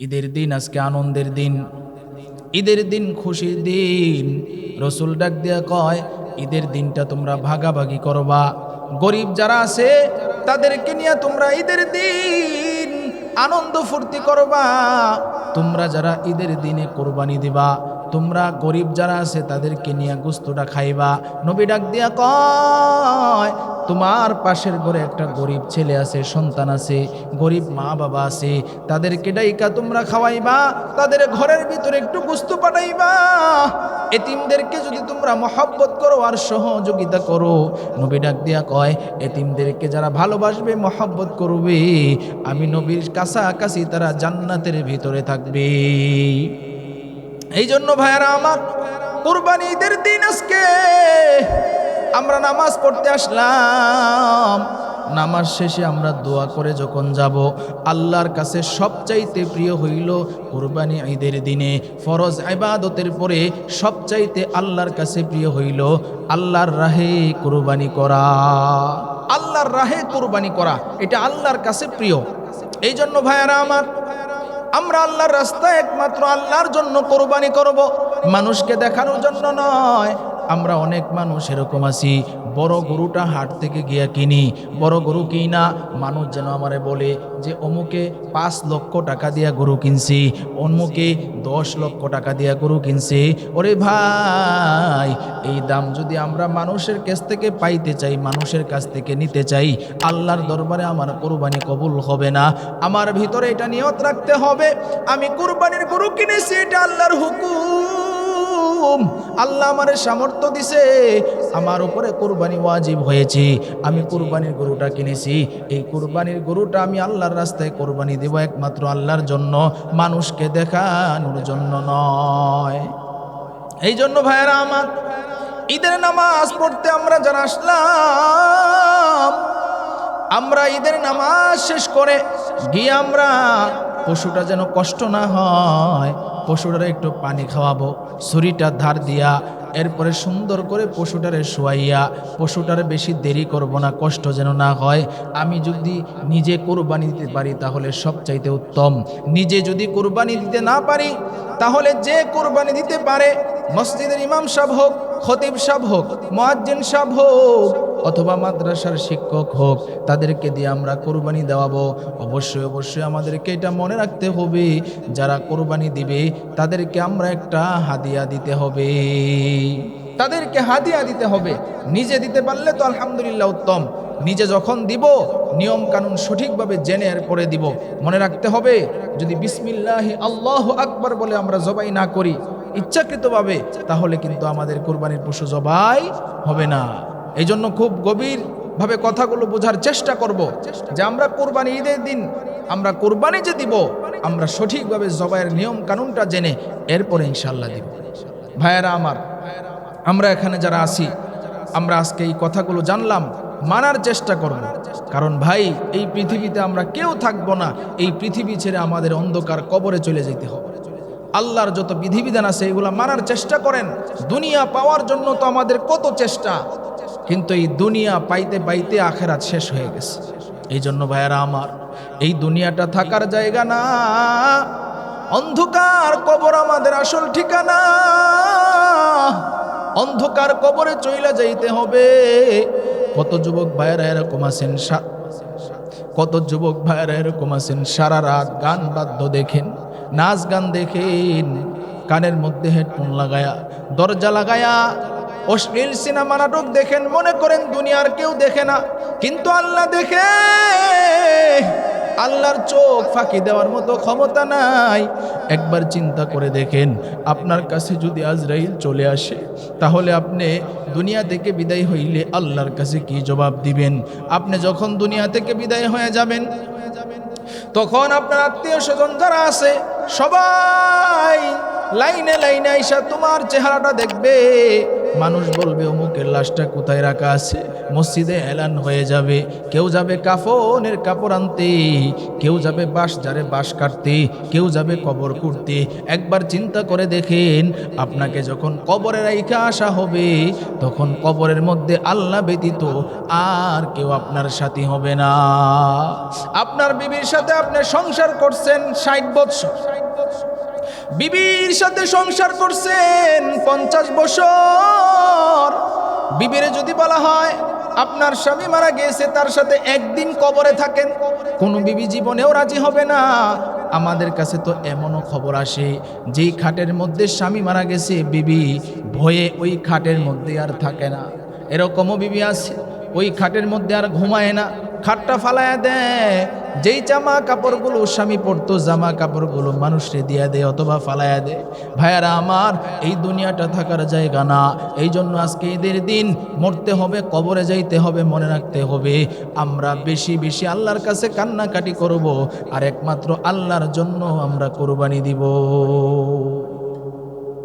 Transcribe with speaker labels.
Speaker 1: ঈদের দিন আজকে আনন্দের দিন, ঈদের দিন খুশির দিন। রসুল ডাক দিয়া কয়, ঈদের দিনটা তোমরা ভাগাভাগি করবা। গরিব যারা আছে তাদেরকে নিয়ে তোমরা ঈদের দিন আনন্দ ফুর্তি করবা। তোমরা যারা ঈদের দিনে কোরবানি দিবা, তোমরা গরিব যারা আছে তাদেরকে নিয়ে গোস্তটা খাইবা। নবী ডাক দিয়া কয়, তোমার পাশের ঘরে একটা গরিব ছেলে আছে, সন্তান আছে, গরিব মা বাবা আছে, তাদেরকে ডাইকা তোমরা খাওয়াইবা, তাদের ঘরের ভিতরে একটু গোস্ত পাঠাইবা। এতিমদেরকে যদি তোমরা মহব্বত করো আর সহযোগিতা করো, নবী ডাক দিয়া কয়, এতিমদেরকে যারা ভালোবাসবে মহব্বত করবে, আমি নবীর কাছাকাছি তারা জান্নাতের ভিতরে থাকবে। এই জন্য ভাইয়ারা আমার, কুরবানি ঈদের দিন আজকে আমরা নামাজ পড়তে আসলাম। নামাজ শেষে আমরা দোয়া করে যখন যাব, আল্লাহর কাছে সবচাইতে প্রিয় হইল কুরবানি ঈদের দিনে ফরজ ইবাদতের পরে সবচাইতে আল্লাহর কাছে প্রিয় হইল আল্লাহর রাহে কুরবানি করা। আল্লাহর রাহে কুরবানি করা এটা আল্লাহর কাছে প্রিয়। এই জন্য ভাইয়ারা আমার, আমরা আল্লাহর রাস্তায় একমাত্র আল্লাহর জন্য কোরবানি করব, মানুষকে দেখানোর জন্য নয়। আমরা অনেক মানুষ এরকম আছি, বড় গরুটা হাট থেকে গিয়া কিনি, বড় গরু কিনা মানুষ যেন আমারে বলে যে অমুকে 5 লক্ষ টাকা দিয়া গরু কিনছি, অমুকে 10 লক্ষ টাকা দিয়া গরু কিনছি। ওরে ভাই, এই দাম যদি আমরা মানুষের কাছ থেকে পাইতে চাই, মানুষের কাছ থেকে নিতে চাই, আল্লাহর দরবারে আমার কোরবানি কবুল হবে না। আমার ভিতরে এটা নিয়ত রাখতে হবে, আমি কোরবানির গরু কিনেছি, এটা আল্লাহর হুকুম। আল্লাহ আমারে সামর্থ্য দিছে, আমার উপরে কোরবানি ওয়াজিব হয়েছে, আমি কোরবানির গরুটা কিনেছি। এই কোরবানির গরুটা আমি আল্লাহর রাস্তায় কোরবানি দেব একমাত্র আল্লাহর জন্য, মানুষকে দেখানোর জন্য নয়। এই জন্য ভাইয়েরা আমার, ঈদের নামাজ পড়তে আমরা যারা আসলাম, আমরা ঈদের নামাজ শেষ করে গিয়ে আমরা পশুটা যেন কষ্ট না হয়, পশুটারে একটু পানি খাওয়াবো ছুরিটা ধার দিয়া, এরপরে সুন্দর করে পশুটারে শোয়াইয়া, পশুটারে বেশি দেরি করব না, কষ্ট যেন না হয়। আমি যদি নিজে কোরবানি দিতে পারি তাহলে সবচাইতে উত্তম। নিজে যদি কোরবানি দিতে না পারি, তাহলে যে কোরবানি দিতে পারে, মসজিদের ইমাম সাহেব হোক, খতিব সাহেব হোক, মুয়াজ্জিন সাহেব হোক, অথবা মাদ্রাসার শিক্ষক হোক, তাদেরকে দিয়ে আমরা কোরবানি দেওয়াবো। অবশ্যই অবশ্যই আমাদেরকে এটা মনে রাখতে হবে, যারা কোরবানি দিবে তাদেরকে আমরা একটা হাদিয়া দিতে হবে, তাদেরকে হাদিয়া দিতে হবে। নিজে দিতে পারলে তো আলহামদুলিল্লাহ উত্তম। নিজে যখন দিব, নিয়ম কানুন সঠিকভাবে জেনে এরপরে দিব। মনে রাখতে হবে, যদি বিসমিল্লাহি আল্লাহু আকবার বলে আমরা জবাই না করি ইচ্ছাকৃতভাবে, তাহলে কিন্তু আমাদের কোরবানির পশু জবাই হবে না। এই জন্য খুব গভীরভাবে কথাগুলো বোঝার চেষ্টা করব, যে আমরা কোরবানি ঈদের দিন আমরা কোরবানি যে দিব, আমরা সঠিকভাবে জবাইয়ের নিয়ম কানুনটা জেনে এরপরে ইনশাআল্লাহ দিব। ভাইয়েরা আমার, আমরা এখানে যারা আছি, আমরা আজকে এই কথাগুলো জানলাম, মানার চেষ্টা করব। কারণ ভাই, এই পৃথিবীতে আমরা কেউ থাকবো না, এই পৃথিবী ছেড়ে আমাদের অন্ধকার কবরে চলে যেতে হবে। আল্লাহর যত বিধিবিধান আছে এগুলো মানার চেষ্টা করেন। দুনিয়া পাওয়ার জন্য তো আমাদের কত চেষ্টা, কিন্তু এই দুনিয়া পাইতে পাইতে আখেরাত শেষ হয়ে গেছে। এই জন্য ভাইয়েরা আমার, এই দুনিয়াটা থাকার জায়গা না, অন্ধকার কবর আমাদের আসল ঠিকানা। অন্ধকার কবরে চইলা যাইতে হবে। কত যুবক ভাইয়েরা এরকম আছেন, কত যুবক ভাইয়েরা এরকম আছেন, সারা রাত গান বাদ্য দেখেন, নাচ গান দেখেন, কানের মধ্যে হেডফোন লাগায়া, দরজা লাগায়া অশ্লীল সিনেমা নাটক দেখেন, মনে করেন দুনিয়ার কেউ দেখে না, কিন্তু আল্লাহ দেখে। আল্লাহর চোখ ফাঁকি দেওয়ার মতো ক্ষমতা নাই। একবার চিন্তা করে দেখেন, আপনার কাছে যদি আজরাইল চলে আসে, তাহলে আপনি দুনিয়া থেকে বিদায় হইলে আল্লাহর কাছে কি জবাব দিবেন? আপনি যখন দুনিয়া থেকে বিদায় হয়ে যাবেন, তখন আপনার আত্মীয় স্বজন যারা আছে সবাই লাইনে লাইনে আইসা তোমার চেহারাটা দেখবে, মানুষ বলবে অমুকের লাশটা কোথায় রাখা আছে, মসজিদে এলান হয়ে যাবে। কেউ যাবে কাফনের কাপড় আনতে, কেউ যাবে বাঁশ ঝাড়ে বাঁশ কাটতে, কেউ যাবে কবর করতে। একবার চিন্তা করে দেখেন, আপনাকে যখন কবরে রাইখা আসা হবে, তখন কবরের মধ্যে আল্লাহ ব্যতীত আর কেউ আপনার সাথী হবে না। আপনার বিবির সাথে আপনি সংসার করছেন 60 বছর, বিবির সাথে সংসার করছেন 50 বছর। বিবিরে যদি বলা হয় আপনার স্বামী মারা গিয়েছে, তার সাথে একদিন কবরে থাকেন, কোনো বিবি জীবনেও রাজি হবে না। আমাদের কাছে তো এমনও খবর আসে, যেই খাটের মধ্যে স্বামী মারা গেছে, বিবি ভয়ে ওই খাটের মধ্যে আর থাকে না। এরকমও বিবি আছে, ওই খাটের মধ্যে আর ঘুমায় না, খাটটা ফালায়া দেয়। যেই জামা কাপড়গুলো স্বামী পরতো, জামা কাপড়গুলো মানুষকে দিয়া দেয় অথবা ফালায়া দেয়। ভাইয়ারা আমার, এই দুনিয়াটা থাকার জায়গা না। এই জন্য আজকে ঈদের দিন মরতে হবে, কবরে যাইতে হবে, মনে রাখতে হবে আমরা বেশি বেশি আল্লাহর কাছে কান্নাকাটি করব, আর একমাত্র আল্লাহর জন্য আমরা কোরবানি দিব।